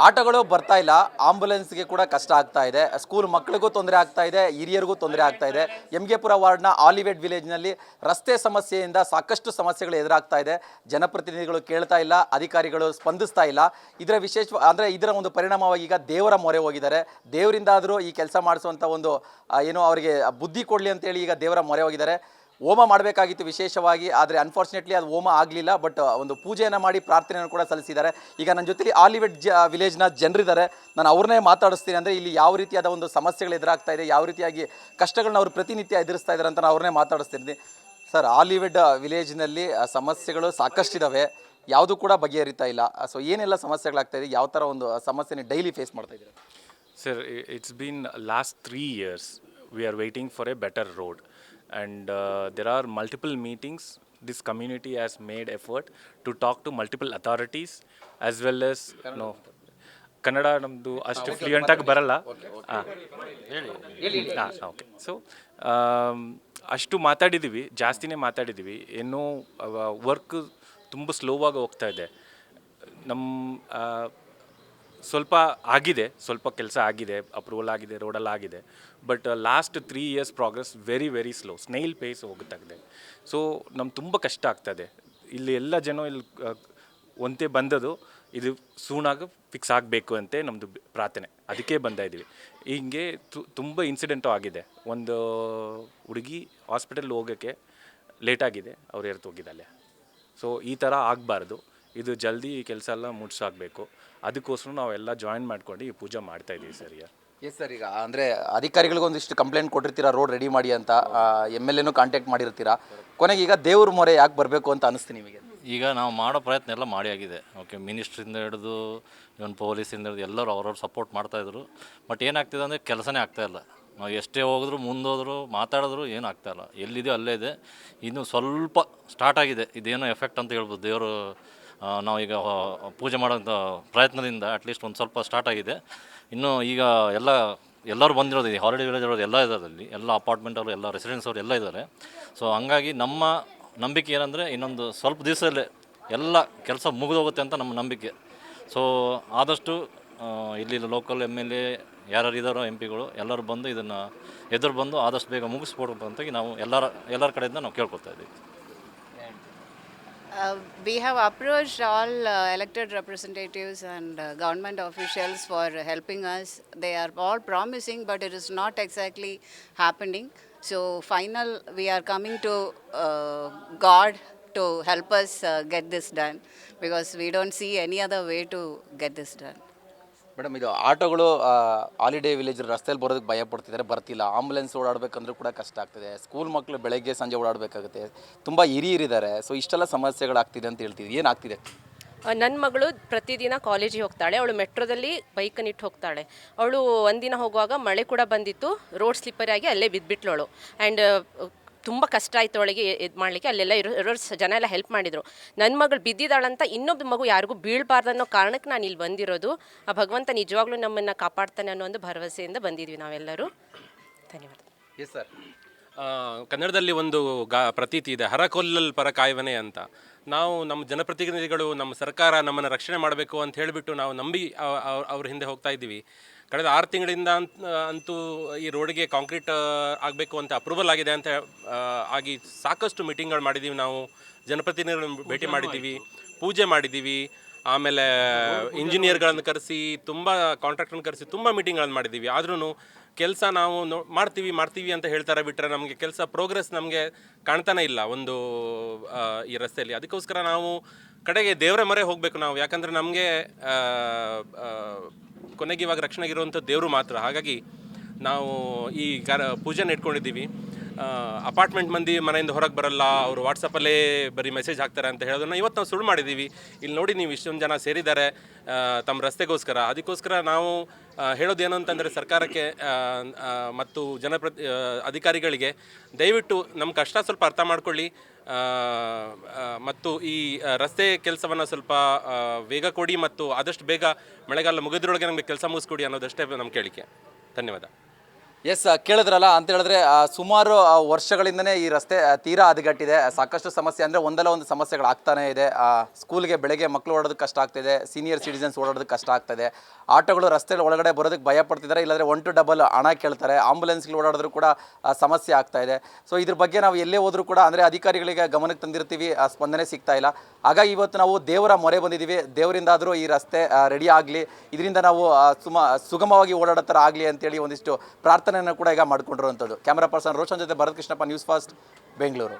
ಆಟೋಗಳು ಬರ್ತಾ ಇಲ್ಲ, ಆಂಬುಲೆನ್ಸ್ಗೆ ಕೂಡ ಕಷ್ಟ ಆಗ್ತಾ ಇದೆ, ಸ್ಕೂಲ್ ಮಕ್ಕಳಿಗೂ ತೊಂದರೆ ಆಗ್ತಾ ಇದೆ, ಹಿರಿಯರಿಗೂ ತೊಂದರೆ ಆಗ್ತಾ ಇದೆ. ಎಮ್ಗೆಪುರ ವಾರ್ಡ್ನ ಆಲಿವೆಟ್ ವಿಲೇಜ್ನಲ್ಲಿ ರಸ್ತೆ ಸಮಸ್ಯೆಯಿಂದ ಸಾಕಷ್ಟು ಸಮಸ್ಯೆಗಳು ಎದುರಾಗ್ತಾ ಇದೆ. ಜನಪ್ರತಿನಿಧಿಗಳು ಕೇಳ್ತಾ ಇಲ್ಲ, ಅಧಿಕಾರಿಗಳು ಸ್ಪಂದಿಸ್ತಾ ಇಲ್ಲ. ಇದರ ಇದರ ಒಂದು ಪರಿಣಾಮವಾಗಿ ಈಗ ದೇವರ ಮೊರೆ ಹೋಗಿದ್ದಾರೆ. ದೇವರಿಂದಾದರೂ ಈ ಕೆಲಸ ಮಾಡಿಸುವಂಥ ಒಂದು ಏನೋ ಅವರಿಗೆ ಬುದ್ಧಿ ಕೊಡಲಿ ಅಂತೇಳಿ ಈಗ ದೇವರ ಮೊರೆ ಹೋಗಿದ್ದಾರೆ. ಹೋಮ ಮಾಡಬೇಕಾಗಿತ್ತು ವಿಶೇಷವಾಗಿ, ಆದರೆ ಅನ್ಫಾರ್ಚುನೇಟ್ಲಿ ಅದು ಹೋಮ ಆಗಲಿಲ್ಲ. ಬಟ್ ಒಂದು ಪೂಜೆಯನ್ನು ಮಾಡಿ ಪ್ರಾರ್ಥನೆಯನ್ನು ಕೂಡ ಸಲ್ಲಿಸಿದ್ದಾರೆ. ಈಗ ನನ್ನ ಜೊತೆಲಿ ಆಲಿವೆಟ್ ವಿಲೇಜ್ನ ಜನರಿದ್ದಾರೆ, ನಾನು ಅವ್ರನ್ನೇ ಮಾತಾಡಿಸ್ತೀನಿ. ಅಂದರೆ ಇಲ್ಲಿ ಯಾವ ರೀತಿಯಾದ ಒಂದು ಸಮಸ್ಯೆಗಳು ಎದುರಾಗ್ತಾ ಇದೆ, ಯಾವ ರೀತಿಯಾಗಿ ಕಷ್ಟಗಳನ್ನ ಅವರು ಪ್ರತಿನಿತ್ಯ ಎದುರಿಸ್ತಾ ಇದ್ದಾರೆ ಅಂತ ನಾನು ಅವ್ರನ್ನೇ ಮಾತಾಡಿಸ್ತೀನಿ. ಸರ್, ಆಲಿವೆಟ್ ವಿಲೇಜ್ನಲ್ಲಿ ಸಮಸ್ಯೆಗಳು ಸಾಕಷ್ಟಿದ್ದಾವೆ, ಯಾವುದೂ ಕೂಡ ಬಗೆಹರಿತಾ ಇಲ್ಲ. ಸೊ ಏನೆಲ್ಲ ಸಮಸ್ಯೆಗಳಾಗ್ತಾ ಇದೆ, ಯಾವ ಥರ ಒಂದು ಸಮಸ್ಯೆನ ಡೈಲಿ ಫೇಸ್ ಮಾಡ್ತಾ ಇದ್ದೀರಾ? Sir, it's been last 3 years we are waiting for a better road, and there are multiple meetings. This community has made effort to talk to multiple authorities as well as Kannada ನಮ್ಮದು ಅಷ್ಟು ಫ್ಲೂಯೆಂಟಾಗಿ ಬರಲ್ಲ. Okay. So ಅಷ್ಟು ಮಾತಾಡಿದ್ದೀವಿ, ಜಾಸ್ತಿನೇ ಮಾತಾಡಿದ್ದೀವಿ. ಏನೋ work ತುಂಬ ಸ್ಲೋವಾಗಿ ಹೋಗ್ತಾ ಇದೆ. ಸ್ವಲ್ಪ ಆಗಿದೆ, ಸ್ವಲ್ಪ ಕೆಲಸ ಆಗಿದೆ, ಅಪ್ರೂವಲ್ ಆಗಿದೆ, ರೋಡಲ್ಲಿ ಆಗಿದೆ. But last 3 years progress very slow, snail pace ಹೋಗುತ್ತಾಗಿದೆ. ಸೊ ನಮ್ಗೆ ತುಂಬ ಕಷ್ಟ ಆಗ್ತದೆ. ಇಲ್ಲಿ ಎಲ್ಲ ಜನ ಇಲ್ಲಿ ಒಂದೇ ಬಂದದ್ದು ಇದು ಸೂನಾಗ ಫಿಕ್ಸ್ ಆಗಬೇಕು ಅಂತ ನಮ್ಮದು ಪ್ರಾರ್ಥನೆ, ಅದಕ್ಕೆ ಬಂದಿದ್ದೀವಿ. ಹಿಂಗೆ ತುಂಬ ಇನ್ಸಿಡೆಂಟು ಆಗಿದೆ. ಒಂದು ಹುಡುಗಿ ಹಾಸ್ಪಿಟಲ್ ಹೋಗೋಕ್ಕೆ ಲೇಟಾಗಿದೆ, ಅವ್ರು ಹೋಗಿದ್ದಲ್ಲೇ. ಸೊ ಈ ಥರ ಆಗಬಾರ್ದು, ಇದು ಜಲ್ದಿ ಈ ಕೆಲಸ ಎಲ್ಲ ಮುಗಿಸಾಗಬೇಕು. ಅದಕ್ಕೋಸ್ಕರ ನಾವೆಲ್ಲ ಜಾಯಿನ್ ಮಾಡ್ಕೊಂಡು ಈ ಪೂಜೆ ಮಾಡ್ತಾಯಿದ್ದೀವಿ ಸರ್. ಎಸ್ ಸರ್, ಈಗ ಅಂದರೆ ಅಧಿಕಾರಿಗಳಿಗೊಂದಿಷ್ಟು ಕಂಪ್ಲೇಂಟ್ ಕೊಟ್ಟಿರ್ತೀರಾ ರೋಡ್ ರೆಡಿ ಮಾಡಿ ಅಂತ, MLAನೂ ಕಾಂಟ್ಯಾಕ್ಟ್ ಮಾಡಿರ್ತೀರಾ. ಕೊನೆಗೆ ಈಗ ದೇವ್ರ ಮೊರೆ ಯಾಕೆ ಬರಬೇಕು ಅಂತ ಅನಿಸ್ತೀನಿ ನಿಮಗೆ? ಈಗ ನಾವು ಮಾಡೋ ಪ್ರಯತ್ನ ಎಲ್ಲ ಮಾಡಿ ಆಗಿದೆ. ಓಕೆ, ಮಿನಿಸ್ಟ್ರಿಂದ ಹಿಡಿದು ಇವನ್ ಪೊಲೀಸಿಂದ ಹಿಡಿದು ಎಲ್ಲರೂ ಅವ್ರವ್ರು ಸಪೋರ್ಟ್ ಮಾಡ್ತಾಯಿದ್ರು. ಬಟ್ ಏನಾಗ್ತಿದೆ ಅಂದರೆ ಕೆಲಸನೇ ಆಗ್ತಾಯಿಲ್ಲ. ನಾವು ಎಷ್ಟೇ ಹೋಗಿದ್ರು ಮುಂದೋದ್ರು ಮಾತಾಡಿದ್ರು ಏನೂ ಆಗ್ತಾಯಿಲ್ಲ. ಎಲ್ಲಿದೆಯೋ ಅಲ್ಲೇ ಇದೆ. ಇನ್ನು ಸ್ವಲ್ಪ ಸ್ಟಾರ್ಟ್ ಆಗಿದೆ, ಇದೇನೋ ಎಫೆಕ್ಟ್ ಅಂತ ಹೇಳ್ಬೋದು. ದೇವರು ನಾವೀಗ ಪೂಜೆ ಮಾಡೋಂಥ ಪ್ರಯತ್ನದಿಂದ ಅಟ್ಲೀಸ್ಟ್ ಒಂದು ಸ್ವಲ್ಪ ಸ್ಟಾರ್ಟ್ ಆಗಿದೆ. ಇನ್ನು ಈಗ ಎಲ್ಲರೂ ಬಂದಿರೋದು ಹಾಲಿಡೇ ವಿಲೇಜ್ ಇರೋದು ಎಲ್ಲ ಇದರಲ್ಲಿ, ಎಲ್ಲ ಅಪಾರ್ಟ್ಮೆಂಟವರು, ಎಲ್ಲ ರೆಸಿಡೆನ್ಸ್ ಅವರು ಎಲ್ಲ ಇದ್ದಾರೆ. ಸೊ ಹಂಗಾಗಿ ನಮ್ಮ ನಂಬಿಕೆ ಏನಂದರೆ ಇನ್ನೊಂದು ಸ್ವಲ್ಪ ದಿವಸದಲ್ಲೇ ಎಲ್ಲ ಕೆಲಸ ಮುಗಿದೋಗುತ್ತೆ ಅಂತ ನಮ್ಮ ನಂಬಿಕೆ. ಸೊ ಆದಷ್ಟು ಇಲ್ಲಿ ಲೋಕಲ್ MLA ಯಾರು ಇದ್ದಾರೋ MP ಗಳು ಎಲ್ಲರೂ ಬಂದು ಇದನ್ನು ಎದುರು ಬಂದು ಆದಷ್ಟು ಬೇಗ ಮುಗಿಸ್ಕೊಡ್ಬೇಕು ಅಂತ ನಾವು ಎಲ್ಲರ ಕಡೆಯಿಂದ ನಾವು ಕೇಳ್ಕೊತಾ ಇದ್ದೀವಿ. We have approached all elected representatives and government officials for helping us. They are all promising, but it is not exactly happening. So we are coming to God to help us get this done, because we don't see any other way to get this done. Madam, ಇದು ಆಟೋಗಳು holiday village ರಸ್ತೆಯಲ್ಲಿ ಬರೋದಕ್ಕೆ ಭಯ ಪಡ್ತಿದ್ದಾರೆ, ಬರ್ತಿಲ್ಲ. Ambulance ಓಡಾಡಬೇಕಂದ್ರೂ ಕೂಡ ಕಷ್ಟ ಆಗ್ತಿದೆ. School ಮಕ್ಕಳು ಬೆಳಗ್ಗೆ ಸಂಜೆ ಓಡಾಡಬೇಕಾಗುತ್ತೆ, ತುಂಬ ಹಿರಿಯರಿದ್ದಾರೆ. ಸೊ ಇಷ್ಟೆಲ್ಲ ಸಮಸ್ಯೆಗಳಾಗ್ತಿದೆ ಅಂತ ಹೇಳ್ತಿದ್ವಿ, ಏನಾಗ್ತಿದೆ? ನನ್ನ ಮಗಳು ಪ್ರತಿದಿನ ಕಾಲೇಜಿಗೆ ಹೋಗ್ತಾಳೆ. ಅವಳು ಮೆಟ್ರೋದಲ್ಲಿ ಬೈಕನ್ನು ಇಟ್ಟು ಹೋಗ್ತಾಳೆ. ಅವಳು ಒಂದಿನ ಹೋಗುವಾಗ ಮಳೆ ಕೂಡ ಬಂದಿತ್ತು, ರೋಡ್ ಸ್ಲಿಪ್ಪರ್ ಆಗಿ ಅಲ್ಲೇ ಬಿದ್ದುಬಿಟ್ಲವಳು. ಆ್ಯಂಡ್ ತುಂಬ ಕಷ್ಟ ಆಯಿತು ಅವಳಿಗೆ ಇದು ಮಾಡಲಿಕ್ಕೆ. ಅಲ್ಲೆಲ್ಲ ಇರೋ ಜನ ಎಲ್ಲ ಹೆಲ್ಪ್ ಮಾಡಿದರು. ನನ್ನ ಮಗಳು ಬಿದ್ದಿದ್ದಾಳಂತ ಇನ್ನೊಬ್ಬ ಮಗು ಯಾರಿಗೂ ಬೀಳಬಾರ್ದು ಅನ್ನೋ ಕಾರಣಕ್ಕೆ ನಾನು ಇಲ್ಲಿ ಬಂದಿರೋದು. ಆ ಭಗವಂತ ನಿಜವಾಗ್ಲೂ ನಮ್ಮನ್ನು ಕಾಪಾಡ್ತಾನೆ ಅನ್ನೋ ಒಂದು ಭರವಸೆಯಿಂದ ಬಂದಿದ್ವಿ ನಾವೆಲ್ಲರೂ. ಧನ್ಯವಾದ. Yes sir. ಕನ್ನಡದಲ್ಲಿ ಒಂದು ಪ್ರತೀತಿ ಇದೆ, ಹರಕೊಲ್ಲಲ್ ಪರ ಕಾಯುವನೆ ಅಂತ. ನಾವು ನಮ್ಮ ಜನಪ್ರತಿನಿಧಿಗಳು, ನಮ್ಮ ಸರ್ಕಾರ ನಮ್ಮನ್ನು ರಕ್ಷಣೆ ಮಾಡಬೇಕು ಅಂತ ಹೇಳಿಬಿಟ್ಟು ನಾವು ನಂಬಿ ಅವ್ರ ಹಿಂದೆ ಹೋಗ್ತಾ ಇದ್ದೀವಿ. ಕಳೆದ 6 ತಿಂಗಳಿಂದ ಅಂತೂ ಈ ರೋಡಿಗೆ ಕಾಂಕ್ರೀಟ್ ಆಗಬೇಕು ಅಂತ ಅಪ್ರೂವಲ್ ಆಗಿದೆ ಅಂತ ಆಗಿ ಸಾಕಷ್ಟು ಮೀಟಿಂಗ್ಗಳು ಮಾಡಿದ್ದೀವಿ. ನಾವು ಜನಪ್ರತಿನಿಧಿಗಳನ್ನು ಭೇಟಿ ಮಾಡಿದ್ದೀವಿ, ಪೂಜೆ ಮಾಡಿದ್ದೀವಿ. ಆಮೇಲೆ ಇಂಜಿನಿಯರ್ಗಳನ್ನು ಕರೆಸಿ, ತುಂಬ ಕಾಂಟ್ರಾಕ್ಟರ್ನ ಕರೆಸಿ ತುಂಬ ಮೀಟಿಂಗ್ಗಳನ್ನು ಮಾಡಿದ್ದೀವಿ. ಆದ್ರೂ ಕೆಲಸ ನಾವು ಮಾಡ್ತೀವಿ ಅಂತ ಹೇಳ್ತಾರೆ ಬಿಟ್ಟರೆ ನಮಗೆ ಕೆಲಸ ಪ್ರೋಗ್ರೆಸ್ ನಮಗೆ ಕಾಣ್ತಾನೆ ಇಲ್ಲ ಒಂದು ಈ ರಸ್ತೆಯಲ್ಲಿ. ಅದಕ್ಕೋಸ್ಕರ ನಾವು ಕಡೆಗೆ ದೇವರ ಮೊರೆ ಹೋಗಬೇಕು ನಾವು. ಯಾಕಂದರೆ ನಮಗೆ ಕೊನೆಗೆ ಇವಾಗ ರಕ್ಷಣೆಗಿರುವಂಥ ದೇವರು ಮಾತ್ರ. ಹಾಗಾಗಿ ನಾವು ಈ ಪೂಜೆನ ಇಟ್ಕೊಂಡಿದ್ದೀವಿ. ಅಪಾರ್ಟ್ಮೆಂಟ್ ಮಂದಿ ಮನೆಯಿಂದ ಹೊರಗೆ ಬರಲ್ಲ, ಅವರು ವಾಟ್ಸಪ್ಪಲ್ಲೇ ಬರೀ ಮೆಸೇಜ್ ಹಾಕ್ತಾರೆ ಅಂತ ಹೇಳೋದನ್ನು ಇವತ್ತು ನಾವು ಸುಳ್ಳು ಮಾಡಿದ್ದೀವಿ. ಇಲ್ಲಿ ನೋಡಿ, ನೀವು ಇಷ್ಟೊಂದು ಜನ ಸೇರಿದ್ದಾರೆ ತಮ್ಮ ರಸ್ತೆಗೋಸ್ಕರ. ಅದಕ್ಕೋಸ್ಕರ ನಾವು ಹೇಳೋದೇನು ಅಂತಂದರೆ ಸರ್ಕಾರಕ್ಕೆ ಮತ್ತು ಅಧಿಕಾರಿಗಳಿಗೆ ದಯವಿಟ್ಟು ನಮ್ಮ ಕಷ್ಟ ಸ್ವಲ್ಪ ಅರ್ಥ ಮಾಡ್ಕೊಳ್ಳಿ, ಮತ್ತು ಈ ರಸ್ತೆ ಕೆಲಸವನ್ನು ಸ್ವಲ್ಪ ವೇಗ ಕೊಡಿ, ಮತ್ತು ಆದಷ್ಟು ಬೇಗ ಮಳೆಗಾಲ ಮುಗಿದ್ರೊಳಗೆ ನಮಗೆ ಕೆಲಸ ಮುಗಿಸ್ಕೊಡಿ ಅನ್ನೋದಷ್ಟೇ ನಮ್ಮ ಕೇಳಿಕೆ. ಧನ್ಯವಾದ. ಎಸ್ ಕೇಳಿದ್ರಲ್ಲ ಅಂತ ಹೇಳಿದ್ರೆ ಸುಮಾರು ವರ್ಷಗಳಿಂದನೇ ಈ ರಸ್ತೆ ತೀರಾ ಹದಗೆಟ್ಟಿದೆ. ಸಾಕಷ್ಟು ಸಮಸ್ಯೆ ಅಂದರೆ ಒಂದಲ್ಲ ಒಂದು ಸಮಸ್ಯೆಗಳಾಗ್ತಾನೇ ಇದೆ. ಸ್ಕೂಲ್ಗೆ ಬೆಳಗ್ಗೆ ಮಕ್ಕಳು ಓಡೋದಕ್ಕೆ ಕಷ್ಟ ಆಗ್ತಿದೆ, ಸೀನಿಯರ್ ಸಿಟಿಸನ್ಸ್ ಓಡೋದಕ್ಕೆ ಕಷ್ಟ ಆಗ್ತಾಯಿದೆ, ಆಟೋಗಳು ರಸ್ತೆ ಒಳಗಡೆ ಬರೋದಕ್ಕೆ ಭಯ ಪಡ್ತಿದ್ದಾರೆ, ಇಲ್ಲಾಂದರೆ 1 to 2 ಹಣ ಕೇಳ್ತಾರೆ, ಆಂಬುಲೆನ್ಸ್ಗಳು ಓಡಾಡಿದ್ರು ಕೂಡ ಸಮಸ್ಯೆ ಆಗ್ತಾ ಇದೆ. ಸೊ ಇದ್ರ ಬಗ್ಗೆ ನಾವು ಎಲ್ಲೇ ಹೋದರೂ ಕೂಡ ಅಂದರೆ ಅಧಿಕಾರಿಗಳಿಗೆ ಗಮನಕ್ಕೆ ತಂದಿರ್ತೀವಿ, ಸ್ಪಂದನೆ ಸಿಗ್ತಾ ಇಲ್ಲ. ಹಾಗಾಗಿ ಇವತ್ತು ನಾವು ದೇವರ ಮೊರೆ ಬಂದಿದ್ದೀವಿ, ದೇವರಿಂದಾದರೂ ಈ ರಸ್ತೆ ರೆಡಿ ಆಗಲಿ, ಇದರಿಂದ ನಾವು ಸುಗಮವಾಗಿ ಓಡಾಡೋ ಥರ ಆಗಲಿ ಅಂತೇಳಿ ಒಂದಿಷ್ಟು ಪ್ರಾರ್ಥನೆಯನ್ನು ಕೂಡ ಈಗ ಮಾಡ್ಕೊಂಡಿರುವಂಥದ್ದು. ಕ್ಯಾಮರಾ ಪರ್ಸನ್ ರೋಷನ್ ಜೊತೆ ಭರತ್ ಕೃಷ್ಣಪ್ಪ, ನ್ಯೂಸ್ ಫಾಸ್ಟ್, ಬೆಂಗಳೂರು.